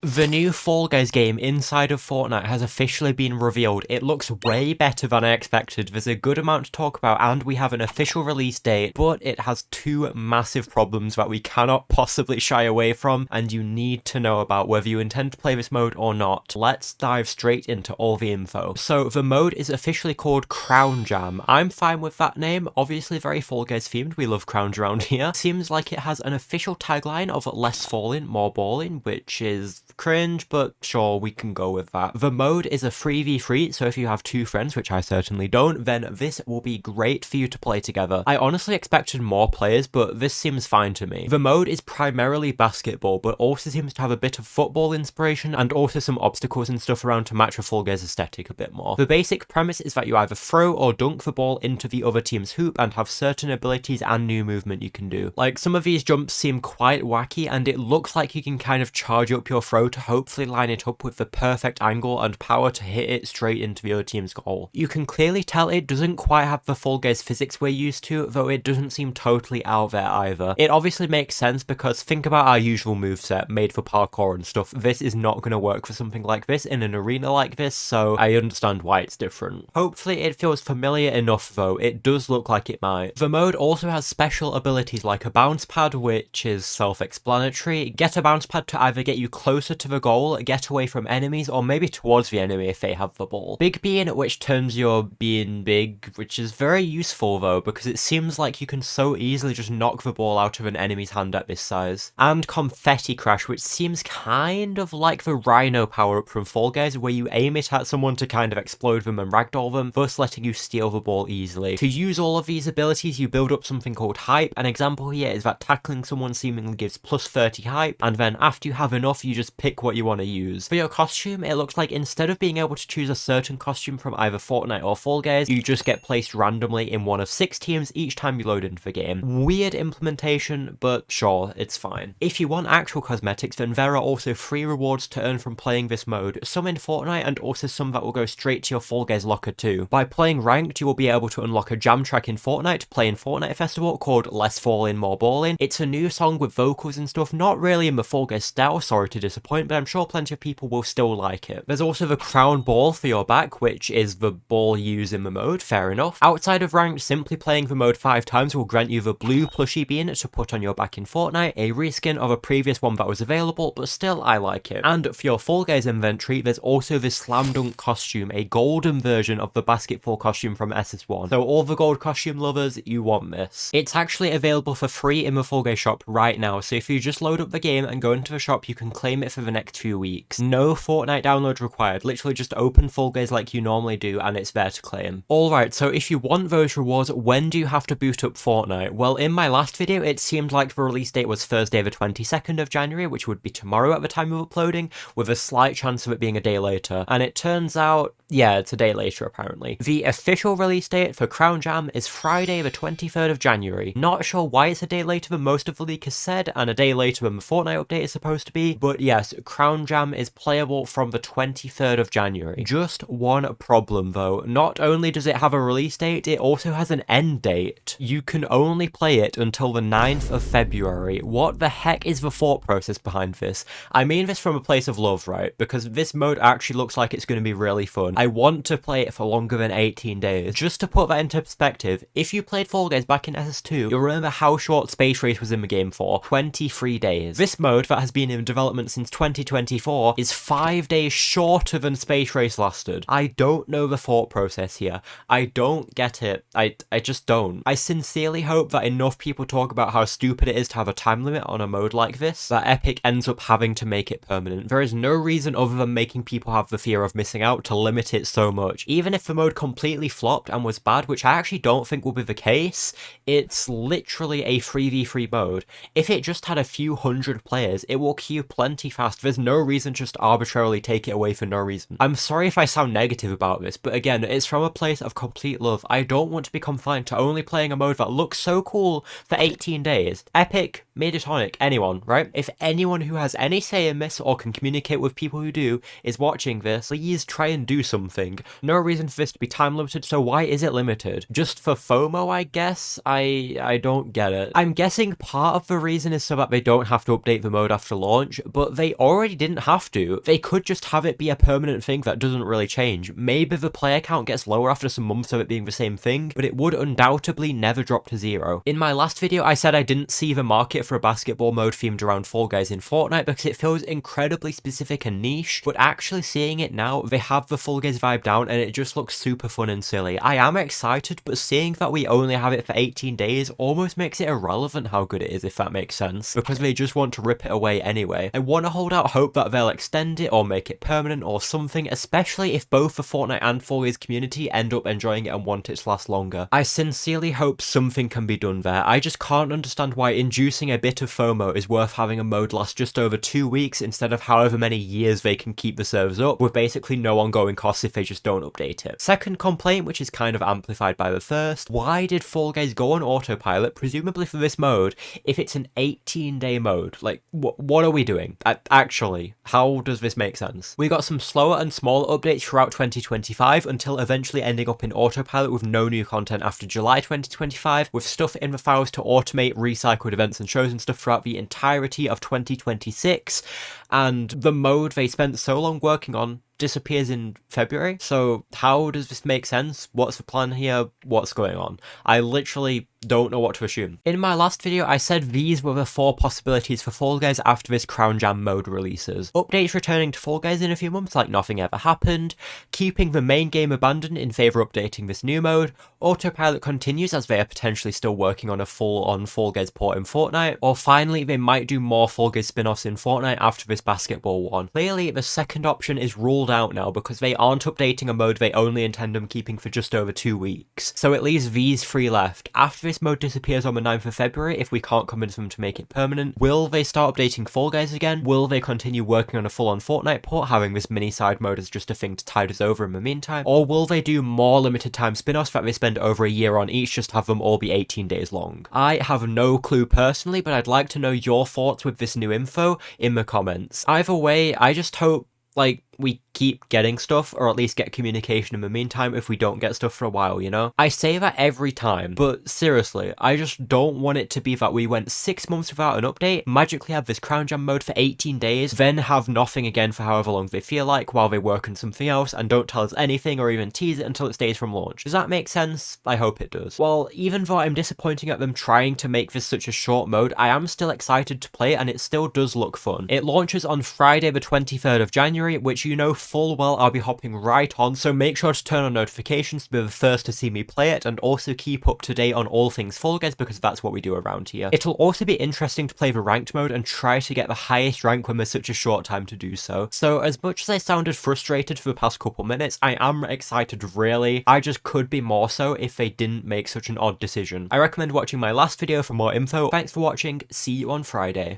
The new Fall Guys game inside of Fortnite has officially been revealed. It looks way better than I expected. There's a good amount to talk about and we have an official release date, but it has two massive problems that we cannot possibly shy away from and you need to know about whether you intend to play this mode or not. Let's dive straight into all the info. So the mode is officially called Crown Jam. I'm fine with that name, obviously very Fall Guys themed, we love crowns around here. Seems like it has an official tagline of less falling, more balling, which is cringe, but sure, we can go with that. The mode is a 3v3, so if you have two friends, which I certainly don't, then this will be great for you to play together. I honestly expected more players, but this seems fine to me. The mode is primarily basketball, but also seems to have a bit of football inspiration and also some obstacles and stuff around to match the Fall Guys aesthetic a bit more. The basic premise is that you either throw or dunk the ball into the other team's hoop and have certain abilities and new movement you can do. Like, some of these jumps seem quite wacky and it looks like you can kind of charge up your throw to hopefully line it up with the perfect angle and power to hit it straight into the other team's goal. You can clearly tell it doesn't quite have the Fall Guys physics we're used to, though it doesn't seem totally out there either. It obviously makes sense because think about our usual moveset made for parkour and stuff. This is not going to work for something like this in an arena like this, so I understand why it's different. Hopefully it feels familiar enough though, it does look like it might. The mode also has special abilities like a bounce pad, which is self-explanatory. Get a bounce pad to either get you closer to the goal, get away from enemies, or maybe towards the enemy if they have the ball. Big Bean, which turns your being big, which is very useful though, because it seems like you can so easily just knock the ball out of an enemy's hand at this size. And Confetti Crash, which seems kind of like the Rhino power-up from Fall Guys, where you aim it at someone to kind of explode them and ragdoll them, thus letting you steal the ball easily. To use all of these abilities, you build up something called hype. An example here is that tackling someone seemingly gives plus 30 hype, and then after you have enough, you just pick what you want to use. For your costume, it looks like instead of being able to choose a certain costume from either Fortnite or Fall Guys, you just get placed randomly in one of 6 teams each time you load into the game. Weird implementation, but sure, it's fine. If you want actual cosmetics, then there are also free rewards to earn from playing this mode, some in Fortnite and also some that will go straight to your Fall Guys locker too. By playing ranked, you will be able to unlock a jam track in Fortnite to play in Fortnite Festival called Less Falling, More Balling. It's a new song with vocals and stuff, not really in the Fall Guys style, sorry to disappoint, but I'm sure plenty of people will still like it. There's also the crown ball for your back, which is the ball you use in the mode, fair enough. Outside of ranked, simply playing the mode 5 times will grant you the blue plushie bean to put on your back in Fortnite, a reskin of a previous one that was available, but still I like it. And for your Fall Guys inventory, there's also the slam dunk costume, a golden version of the basketball costume from SS1. So all the gold costume lovers, you want this. It's actually available for free in the Fall Guys shop right now, so if you just load up the game and go into the shop, you can claim it for the next few weeks. No Fortnite download required, literally just open Fall Guys like you normally do and it's there to claim. Alright, so if you want those rewards, when do you have to boot up Fortnite? Well, in my last video, it seemed like the release date was Thursday the 22nd of January, which would be tomorrow at the time of uploading, with a slight chance of it being a day later. And it turns out, yeah, it's a day later apparently. The official release date for Crown Jam is Friday the 23rd of January. Not sure why it's a day later than most of the leak has said, and a day later than the Fortnite update is supposed to be, but yes, Crown Jam is playable from the 23rd of January. Just one problem though, not only does it have a release date, it also has an end date. You can only play it until the 9th of February. What the heck is the thought process behind this? I mean this from a place of love, right? Because this mode actually looks like it's going to be really fun. I want to play it for longer than 18 days. Just to put that into perspective, if you played Fall Guys back in SS2, you'll remember how short Space Race was in the game for, 23 days. This mode that has been in development since 2024 is 5 days shorter than Space Race lasted. I don't know the thought process here. I don't get it. I just don't. I sincerely hope that enough people talk about how stupid it is to have a time limit on a mode like this, that Epic ends up having to make it permanent. There is no reason other than making people have the fear of missing out to limit it so much. Even if the mode completely flopped and was bad, which I actually don't think will be the case, it's literally a 3v3 mode. If it just had a few hundred players, it will queue plenty fast. There's no reason to just arbitrarily take it away for no reason. I'm sorry if I sound negative about this, but again, it's from a place of complete love. I don't want to be confined to only playing a mode that looks so cool for 18 days. Epic, Mediatonic, anyone, right? If anyone who has any say in this or can communicate with people who do is watching this, please try and do something. No reason for this to be time limited, so why is it limited? Just for FOMO, I guess? I don't get it. I'm guessing part of the reason is so that they don't have to update the mode after launch, but they already didn't have to. They could just have it be a permanent thing that doesn't really change. Maybe the player count gets lower after some months of it being the same thing, but it would undoubtedly never drop to 0. In my last video, I said I didn't see the market for a basketball mode themed around Fall Guys in Fortnite because it feels incredibly specific and niche, but actually seeing it now, they have the Fall Guys vibe down and it just looks super fun and silly. I am excited, but seeing that we only have it for 18 days almost makes it irrelevant how good it is, if that makes sense, because they just want to rip it away anyway. I want to hold out hope that they'll extend it or make it permanent or something, especially if both the Fortnite and Fall Guys community end up enjoying it and want it to last longer. I sincerely hope something can be done there. I just can't understand why inducing a bit of FOMO is worth having a mode last just over 2 weeks instead of however many years they can keep the servers up, with basically no ongoing costs if they just don't update it. Second complaint, which is kind of amplified by the first, why did Fall Guys go on autopilot, presumably for this mode, if it's an 18-day mode? Like, what are we doing? Actually, how does this make sense? We got some slower and smaller updates throughout 2025 until eventually ending up in autopilot with no new content after July 2025, with stuff in the files to automate recycled events and shows and stuff throughout the entirety of 2026, and the mode they spent so long working on disappears in February. So how does this make sense? What's the plan here? What's going on? I literally don't know what to assume. In my last video, I said these were the 4 possibilities for Fall Guys after this Crown Jam mode releases. Updates returning to Fall Guys in a few months like nothing ever happened, keeping the main game abandoned in favour of updating this new mode, autopilot continues as they are potentially still working on a full-on Fall Guys port in Fortnite, or finally they might do more Fall Guys spin-offs in Fortnite after this basketball one. Clearly, the second option is ruled out now because they aren't updating a mode they only intend on keeping for just over 2 weeks. So it leaves these 3 left. After this mode disappears on the 9th of February, if we can't convince them to make it permanent, will they start updating Fall Guys again? Will they continue working on a full-on Fortnite port, having this mini side mode as just a thing to tide us over in the meantime? Or will they do more limited time spin-offs that they spend over a year on each, just have them all be 18 days long? I have no clue personally, but I'd like to know your thoughts with this new info in the comments. Either way, I just hope, like, we keep getting stuff, or at least get communication in the meantime if we don't get stuff for a while, you know? I say that every time, but seriously, I just don't want it to be that we went 6 months without an update, magically have this Crown Jam mode for 18 days, then have nothing again for however long they feel like while they work on something else and don't tell us anything or even tease it until it's days from launch. Does that make sense? I hope it does. Well, even though I'm disappointing at them trying to make this such a short mode, I am still excited to play it and it still does look fun. It launches on Friday the 23rd of January, which you know full well I'll be hopping right on, so make sure to turn on notifications to be the first to see me play it, and also keep up to date on all things Fall Guys because that's what we do around here. It'll also be interesting to play the ranked mode and try to get the highest rank when there's such a short time to do so. So as much as I sounded frustrated for the past couple minutes, I am excited really. I just could be more so if they didn't make such an odd decision. I recommend watching my last video for more info. Thanks for watching, see you on Friday.